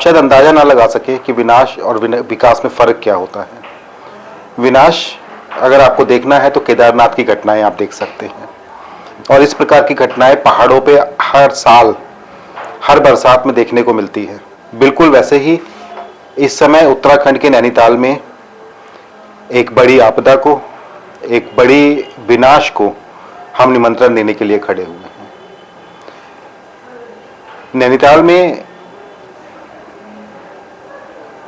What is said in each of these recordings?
आप शायद अंदाजा ना लगा सके कि विनाश और विकास में फर्क क्या होता है। विनाश अगर आपको देखना है तो केदारनाथ की घटनाएं आप देख सकते हैं, और इस प्रकार की घटनाएं पहाड़ों पे हर साल हर बरसात में देखने को मिलती है। बिल्कुल वैसे ही इस समय उत्तराखंड के नैनीताल में एक बड़ी आपदा को, एक बड़ी विनाश को हम निमंत्रण देने के लिए खड़े हुए हैं। नैनीताल में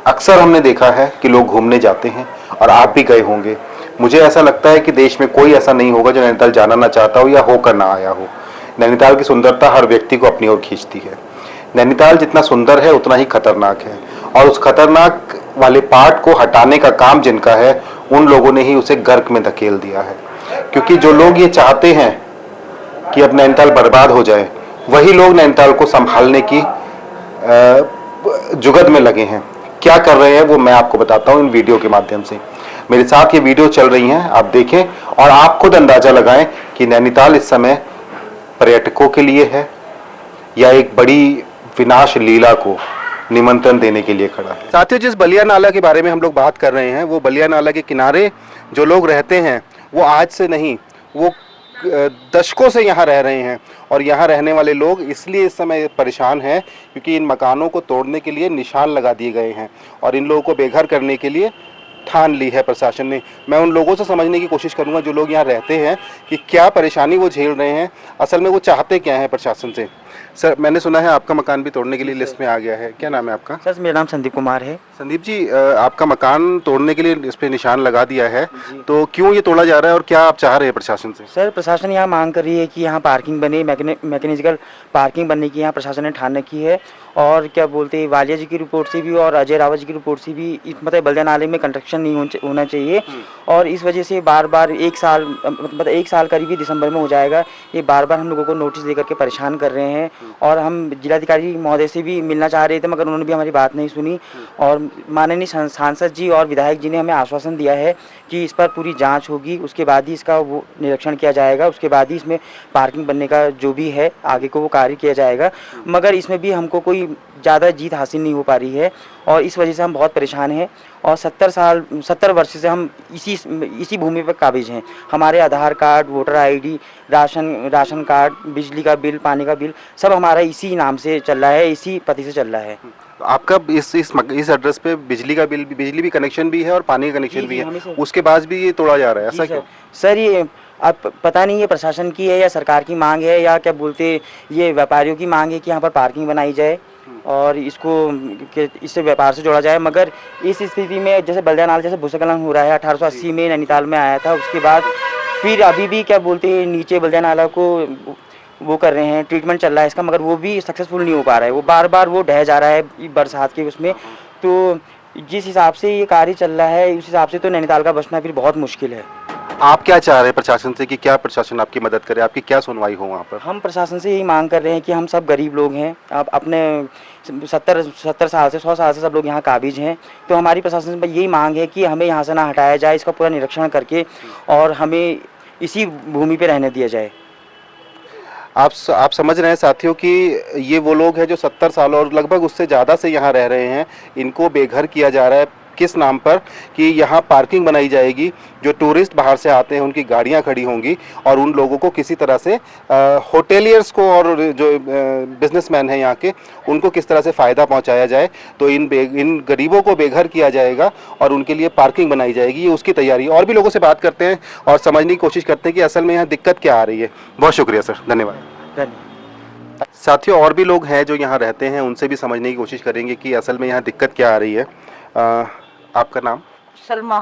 अक्सर हमने देखा है कि लोग घूमने जाते हैं, और आप भी गए होंगे। मुझे ऐसा लगता है कि देश में कोई ऐसा नहीं होगा जो नैनीताल जाना ना चाहता हो या होकर ना आया हो। नैनीताल की सुंदरता हर व्यक्ति को अपनी ओर खींचती है। नैनीताल जितना सुंदर है उतना ही खतरनाक है, और उस खतरनाक वाले पार्ट को हटाने का काम जिनका है, उन लोगों ने ही उसे गर्क में धकेल दिया है। क्योंकि जो लोग ये चाहते हैं कि अब नैनीताल बर्बाद हो जाए, वही लोग नैनीताल को संभालने की जुगत में लगे हैं। क्या कर रहे हैं वो मैं आपको बताता हूं इन वीडियो के माध्यम से। मेरे साथ ये वीडियो चल रही हैं, आप देखें और आप खुद अंदाजा लगाएं कि नैनीताल इस समय पर्यटकों के लिए है या एक बड़ी विनाश लीला को निमंत्रण देने के लिए खड़ा है। साथियों, जिस बलिया नाला के बारे में हम लोग बात कर रहे हैं, वो बलिया नाला के किनारे जो लोग रहते हैं वो आज से नहीं, वो दशकों से यहाँ रह रहे हैं। और यहाँ रहने वाले लोग इसलिए इस समय परेशान हैं क्योंकि इन मकानों को तोड़ने के लिए निशान लगा दिए गए हैं, और इन लोगों को बेघर करने के लिए ठान ली है प्रशासन ने। मैं उन लोगों से समझने की कोशिश करूंगा जो लोग यहाँ रहते हैं कि क्या परेशानी वो झेल रहे हैं, असल में वो चाहते क्या हैं प्रशासन से। सर, मैंने सुना है आपका मकान भी तोड़ने के लिए लिस्ट में आ गया है, क्या नाम है आपका? सर, मेरा नाम संदीप कुमार है। संदीप जी, आपका मकान तोड़ने के लिए इस पे निशान लगा दिया है, तो क्यों ये तोड़ा जा रहा है और क्या आप चाह रहे हैं प्रशासन से? सर, प्रशासन यहाँ मांग कर रही है कि यहाँ पार्किंग बने, मैकेनिकल पार्किंग बनने की यहाँ प्रशासन ने ठान रखी है। और क्या बोलते हैं, वालिया जी की रिपोर्ट से भी और अजय रावत जी की रिपोर्ट से भी मतलब बलिया नाले में कंस्ट्रक्शन नहीं होना चाहिए। और इस वजह से बार बार एक साल करीबी दिसंबर में हो जाएगा, ये बार बार हम लोगों को नोटिस दे करके परेशान कर रहे हैं। और हम जिलाधिकारी महोदय से भी मिलना चाह रहे थे, मगर उन्होंने भी हमारी बात नहीं सुनी। और माननीय सांसद जी और विधायक जी ने हमें आश्वासन दिया है कि इस पर पूरी जांच होगी, उसके बाद ही इसका वो निरीक्षण किया जाएगा, उसके बाद ही इसमें पार्किंग बनने का जो भी है आगे को वो कार्य किया जाएगा। मगर इसमें भी हमको कोई ज़्यादा जीत हासिल नहीं हो पा रही है, और इस वजह से हम बहुत परेशान हैं। और 70 वर्ष से हम इसी भूमि पर काबिज हैं। हमारे Aadhaar card, voter ID, ration card, बिजली का बिल, पानी का बिल सब हमारा इसी नाम से चल रहा है, इसी पते से चल रहा है। तो आपका इस एड्रेस पे बिजली का बिल, बिजली भी कनेक्शन भी है और पानी का कनेक्शन भी है, उसके बाद भी ये तोड़ा जा रहा है, ऐसा क्यों? सर, ये अब पता नहीं ये प्रशासन की है या सरकार की मांग है या क्या बोलते ये व्यापारियों की मांग है कि यहाँ पर पार्किंग बनाई जाए और इससे व्यापार से जोड़ा जाए। मगर इस स्थिति में जैसे बलिया नाला जैसे भूस्खलन हो रहा है, 1880 में नैनीताल में आया था, उसके बाद फिर अभी भी क्या बोलते हैं नीचे बलिया नाला को वो कर रहे हैं, ट्रीटमेंट चल रहा है इसका, मगर वो भी सक्सेसफुल नहीं हो पा रहा है, वो बार बार वो ढह जा रहा है बरसात के उसमें। तो जिस हिसाब से ये कार्य चल रहा है उस हिसाब से तो नैनीताल का बचना फिर बहुत मुश्किल है। आप क्या चाह रहे हैं प्रशासन से कि क्या प्रशासन आपकी मदद करे, आपकी क्या सुनवाई हो वहाँ पर? हम प्रशासन से यही मांग कर रहे हैं कि हम सब गरीब लोग हैं, आप अपने 70 साल से 100 साल से सब लोग यहाँ काबिज हैं, तो हमारी प्रशासन से यही मांग है कि हमें यहाँ से ना हटाया जाए, इसका पूरा निरीक्षण करके और हमें इसी भूमि पे रहने दिया जाए। आप समझ रहे हैं साथियों कि ये वो लोग हैं जो 70 साल और लगभग उससे ज़्यादा से यहाँ रह रहे हैं, इनको बेघर किया जा रहा है। किस नाम पर? कि यहाँ पार्किंग बनाई जाएगी, जो टूरिस्ट बाहर से आते हैं उनकी गाड़ियाँ खड़ी होंगी, और उन लोगों को किसी तरह से होटेलियर्स को और जो बिजनेसमैन हैं यहाँ के, उनको किस तरह से फ़ायदा पहुँचाया जाए। तो इन गरीबों को बेघर किया जाएगा और उनके लिए पार्किंग बनाई जाएगी, ये उसकी तैयारी। और भी लोगों से बात करते हैं और समझने की कोशिश करते हैं कि असल में यहाँ दिक्कत क्या आ रही है। बहुत शुक्रिया सर, धन्यवाद। साथियों, और भी लोग हैं जो यहाँ रहते हैं, उनसे भी समझने की कोशिश करेंगे कि असल में यहाँ दिक्कत क्या आ रही है। आपका नाम? सलमा।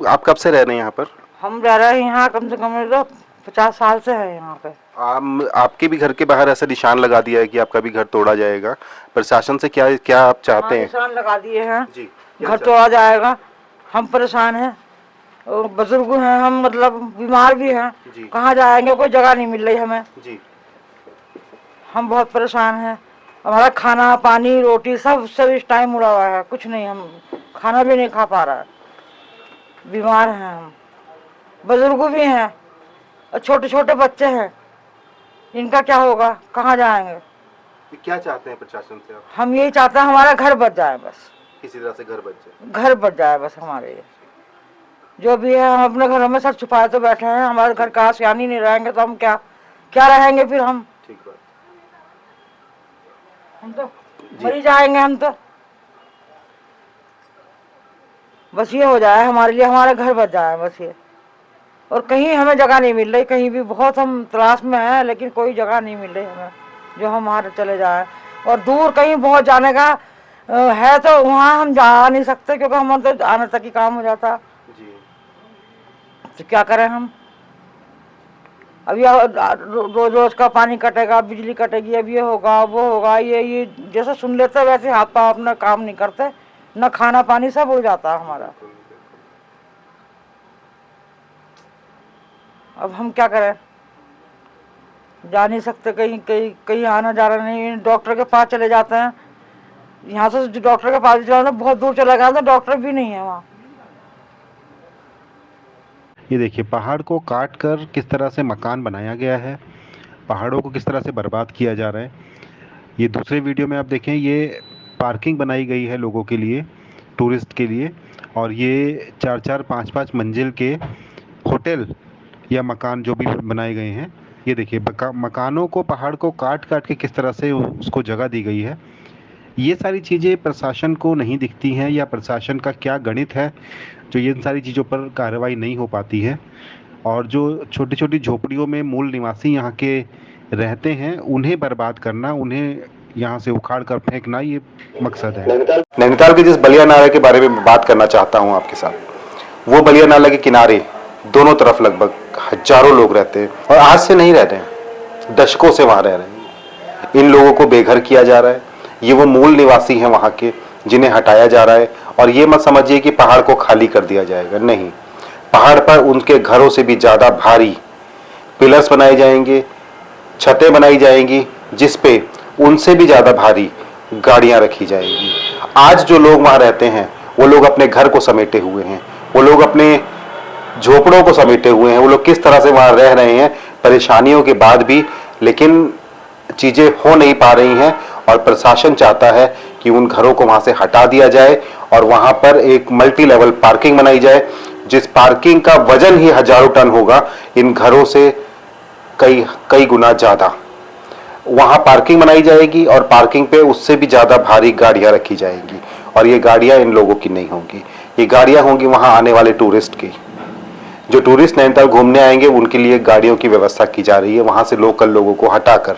आप कब से रह रहे हैं यहाँ पर? हम रह रहे हैं यहाँ कम से कम 50 साल से है यहाँ पे। आपके भी घर के बाहर ऐसा निशान लगा दिया है कि आपका भी घर तोड़ा जाएगा, प्रशासन से क्या क्या आप चाहते हैं? निशान लगा दिए हैं जी, घर तोड़ा जाएगा, हम परेशान हैं, बुजुर्ग हैं हम, मतलब बीमार भी हैं, कहाँ जाएंगे, कोई जगह नहीं मिल रही हमें जी। हम बहुत परेशान हैं, हमारा खाना पानी रोटी सब इस टाइम उड़ा हुआ है, कुछ नहीं, हम खाना भी नहीं खा पा रहा है, बीमार हैं हम, बुजुर्ग भी हैं और छोटे छोटे बच्चे हैं, इनका क्या होगा, कहाँ जाएंगे? क्या चाहते हैं प्रशासन से आप? हम यही चाहते हैं हमारा घर बच जाए, बस किसी तरह से घर बच जाए। घर बच जाए बस हमारे। जो भी है हम अपने घरों में सब छुपाए तो बैठे हैं, हमारे घर का आशियान ही नहीं रहेंगे तो हम क्या क्या रहेंगे फिर हम ठीक बात। तो मर ही जाएंगे हम तो। बस ये हो जाए हमारे लिए, हमारा घर बच जाए बस ये। और कहीं हमें जगह नहीं मिल रही, कहीं भी बहुत हम तलाश में हैं लेकिन कोई जगह नहीं मिल रही हमें जो हम वहाँ चले जाएं। और दूर कहीं बहुत जाने का है तो वहाँ हम जा नहीं सकते क्योंकि हम तो आने तक ही काम हो जाता जी। तो क्या करें हम। अभी रोज रोज का पानी कटेगा, बिजली कटेगी, अब ये होगा वो होगा, ये जैसे सुन लेते वैसे हाथ पाँव अपना काम नहीं करते, न खाना पानी सब हो जाता हमारा। अब हम क्या करें, जा नहीं सकते कहीं, कहीं आना जाना नहीं। डॉक्टर के पास चले जाते हैं, यहाँ से डॉक्टर के पास जाना बहुत दूर चला गया तो डॉक्टर भी नहीं है वहाँ। ये देखिए पहाड़ को काट कर किस तरह से मकान बनाया गया है, पहाड़ों को किस तरह से बर्बाद किया जा रहा है। ये दूसरे वीडियो में आप देखें, ये पार्किंग बनाई गई है लोगों के लिए, टूरिस्ट के लिए, और ये 4-4 5-5 मंजिल के होटल या मकान जो भी बनाए गए हैं। ये देखिए मकानों को, पहाड़ को काट काट के किस तरह से उसको जगह दी गई है। ये सारी चीज़ें प्रशासन को नहीं दिखती हैं, या प्रशासन का क्या गणित है जो इन सारी चीज़ों पर कार्रवाई नहीं हो पाती है। और जो छोटी छोटी झोपड़ियों में मूल निवासी यहाँ के रहते हैं उन्हें बर्बाद करना, उन्हें यहाँ से उखाड़ कर फेंकना, ये मकसद है। नैनीताल के जिस बलिया नाला के बारे में बात करना चाहता हूँ आपके साथ, वो बलिया नाला के किनारे दोनों तरफ लगभग हजारों लोग रहते हैं, और आज से नहीं रह रहे हैं, दशकों से वहाँ रह रहे हैं। इन लोगों को बेघर किया जा रहा है। ये वो मूल निवासी हैं वहाँ के, जिन्हें हटाया जा रहा है। और ये मत समझिए कि पहाड़ को खाली कर दिया जाएगा, नहीं। पहाड़ पर उनके घरों से भी ज़्यादा भारी पिलर्स बनाए जाएंगे, छतें बनाई जाएंगी, जिस पे उनसे भी ज़्यादा भारी गाड़ियाँ रखी जाएंगी। आज जो लोग वहाँ रहते हैं वो लोग अपने घर को समेटे हुए हैं, वो लोग अपने झोपड़ों को समेटे हुए हैं, वो लोग किस तरह से वहाँ रह रहे हैं परेशानियों के बाद भी, लेकिन चीज़ें हो नहीं पा रही हैं। और प्रशासन चाहता है कि उन घरों को वहाँ से हटा दिया जाए और वहाँ पर एक मल्टी लेवल पार्किंग बनाई जाए, जिस पार्किंग का वजन ही हजारों टन होगा, इन घरों से कई गुना ज़्यादा। वहाँ पार्किंग बनाई जाएगी और पार्किंग पे उससे भी ज़्यादा भारी गाड़ियाँ रखी जाएंगी, और ये गाड़ियाँ इन लोगों की नहीं होंगी, ये गाड़ियाँ होंगी वहाँ आने वाले टूरिस्ट की। जो टूरिस्ट नैनीताल घूमने आएंगे उनके लिए गाड़ियों की व्यवस्था की जा रही है, वहाँ से लोकल लोगों को हटाकर,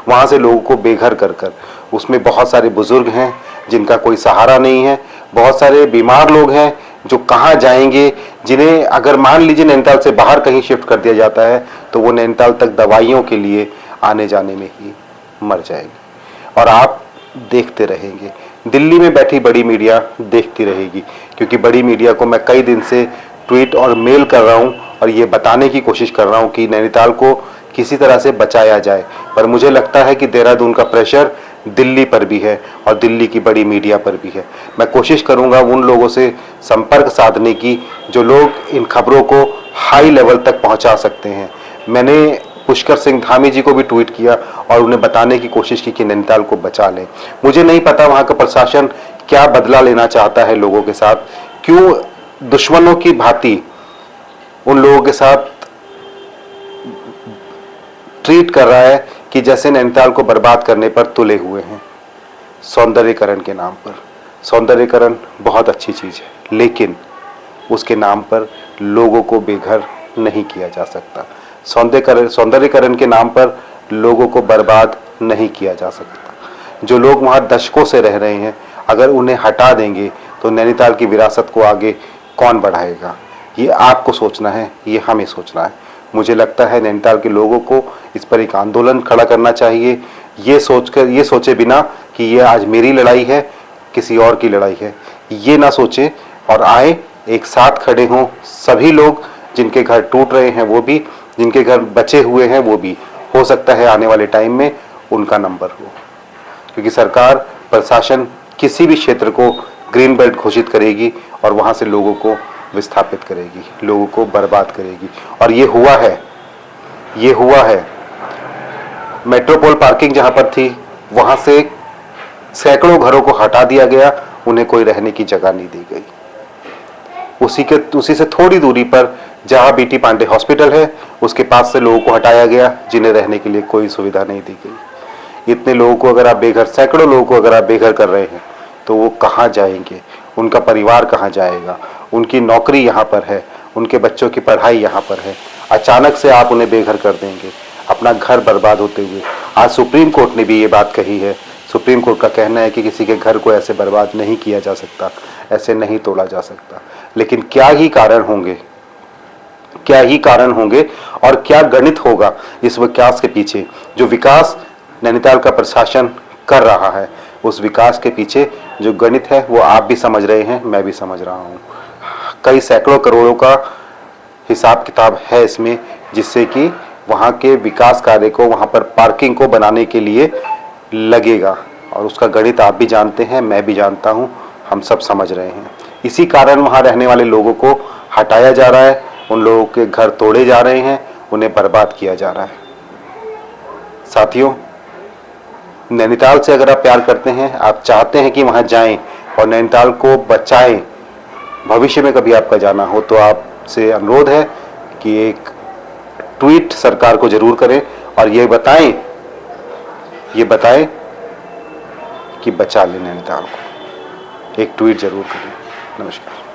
वहाँ से लोगों को बेघर कर कर। उसमें बहुत सारे बुजुर्ग हैं जिनका कोई सहारा नहीं है, बहुत सारे बीमार लोग हैं जो कहाँ जाएंगे, जिन्हें अगर मान लीजिए नैनीताल से बाहर कहीं शिफ्ट कर दिया जाता है तो वो नैनीताल तक दवाइयों के लिए आने जाने में ही मर जाएंगे। और आप देखते रहेंगे, दिल्ली में बैठी बड़ी मीडिया देखती रहेगी, क्योंकि बड़ी मीडिया को मैं कई दिन से ट्वीट और मेल कर रहा हूं और ये बताने की कोशिश कर रहा हूं कि नैनीताल को किसी तरह से बचाया जाए। पर मुझे लगता है कि देहरादून का प्रेशर दिल्ली पर भी है और दिल्ली की बड़ी मीडिया पर भी है। मैं कोशिश करूंगा उन लोगों से संपर्क साधने की जो लोग इन खबरों को हाई लेवल तक पहुंचा सकते हैं। मैंने पुष्कर सिंह धामी जी को भी ट्वीट किया और उन्हें बताने की कोशिश की कि नैनीताल को बचा लें। मुझे नहीं पता वहाँ का प्रशासन क्या बदला लेना चाहता है लोगों के साथ, क्यों दुश्मनों की भांति उन लोगों के साथ ट्रीट कर रहा है कि जैसे नैनीताल को बर्बाद करने पर तुले हुए हैं। सौंदर्यीकरण के नाम पर, सौंदर्यीकरण बहुत अच्छी चीज़ है, लेकिन उसके नाम पर लोगों को बेघर नहीं किया जा सकता। सौंदर्यीकरण के नाम पर लोगों को बर्बाद नहीं किया जा सकता। जो लोग वहाँ दशकों से रह रहे हैं, अगर उन्हें हटा देंगे तो नैनीताल की विरासत को आगे कौन बढ़ाएगा? ये आपको सोचना है, ये हमें सोचना है। मुझे लगता है नैनीताल के लोगों को इस पर एक आंदोलन खड़ा करना चाहिए, ये सोचे बिना कि ये आज मेरी लड़ाई है, किसी और की लड़ाई है, ये ना सोचे और आए एक साथ खड़े हों सभी लोग। जिनके घर टूट रहे हैं वो भी, जिनके घर बचे हुए हैं वो भी, हो सकता है आने वाले टाइम में उनका नंबर हो, क्योंकि सरकार, प्रशासन किसी भी क्षेत्र को ग्रीन बेल्ट घोषित करेगी और वहाँ से लोगों को विस्थापित करेगी, लोगों को बर्बाद करेगी। और ये हुआ है। मेट्रोपोल पार्किंग जहाँ पर थी, वहां से सैकड़ों घरों को हटा दिया गया, उन्हें कोई रहने की जगह नहीं दी गई। उसी से थोड़ी दूरी पर जहां बीटी पांडे हॉस्पिटल है, उसके पास से लोगों को हटाया गया जिन्हें रहने के लिए कोई सुविधा नहीं दी गई। इतने लोगों को अगर आप बेघर, सैकड़ों लोगों को अगर आप बेघर कर रहे हैं, तो वो कहाँ जाएंगे, उनका परिवार कहाँ जाएगा, उनकी नौकरी यहाँ पर है, उनके बच्चों की पढ़ाई यहाँ पर है, अचानक से आप उन्हें बेघर कर देंगे, अपना घर बर्बाद होते हुए। आज सुप्रीम कोर्ट ने भी ये बात कही है। सुप्रीम कोर्ट का कहना है कि किसी के घर को ऐसे बर्बाद नहीं किया जा सकता, ऐसे नहीं तोड़ा जा सकता। लेकिन क्या ही कारण होंगे, क्या ही कारण होंगे और क्या गणित होगा इस विकास के पीछे, जो विकास नैनीताल का प्रशासन कर रहा है, उस विकास के पीछे जो गणित है वो आप भी समझ रहे हैं, मैं भी समझ रहा हूँ। कई सैकड़ों करोड़ों का हिसाब किताब है इसमें, जिससे कि वहाँ के विकास कार्य को, वहाँ पर पार्किंग को बनाने के लिए लगेगा, और उसका गणित आप भी जानते हैं, मैं भी जानता हूँ, हम सब समझ रहे हैं। इसी कारण वहाँ रहने वाले लोगों को हटाया जा रहा है, उन लोगों के घर तोड़े जा रहे हैं, उन्हें बर्बाद किया जा रहा है। साथियों, नैनीताल से अगर आप प्यार करते हैं, आप चाहते हैं कि वहाँ जाएं और नैनीताल को बचाएं, भविष्य में कभी आपका जाना हो, तो आपसे अनुरोध है कि एक ट्वीट सरकार को जरूर करें और ये बताएं कि बचा लें नैनीताल को। एक ट्वीट जरूर करें। नमस्कार।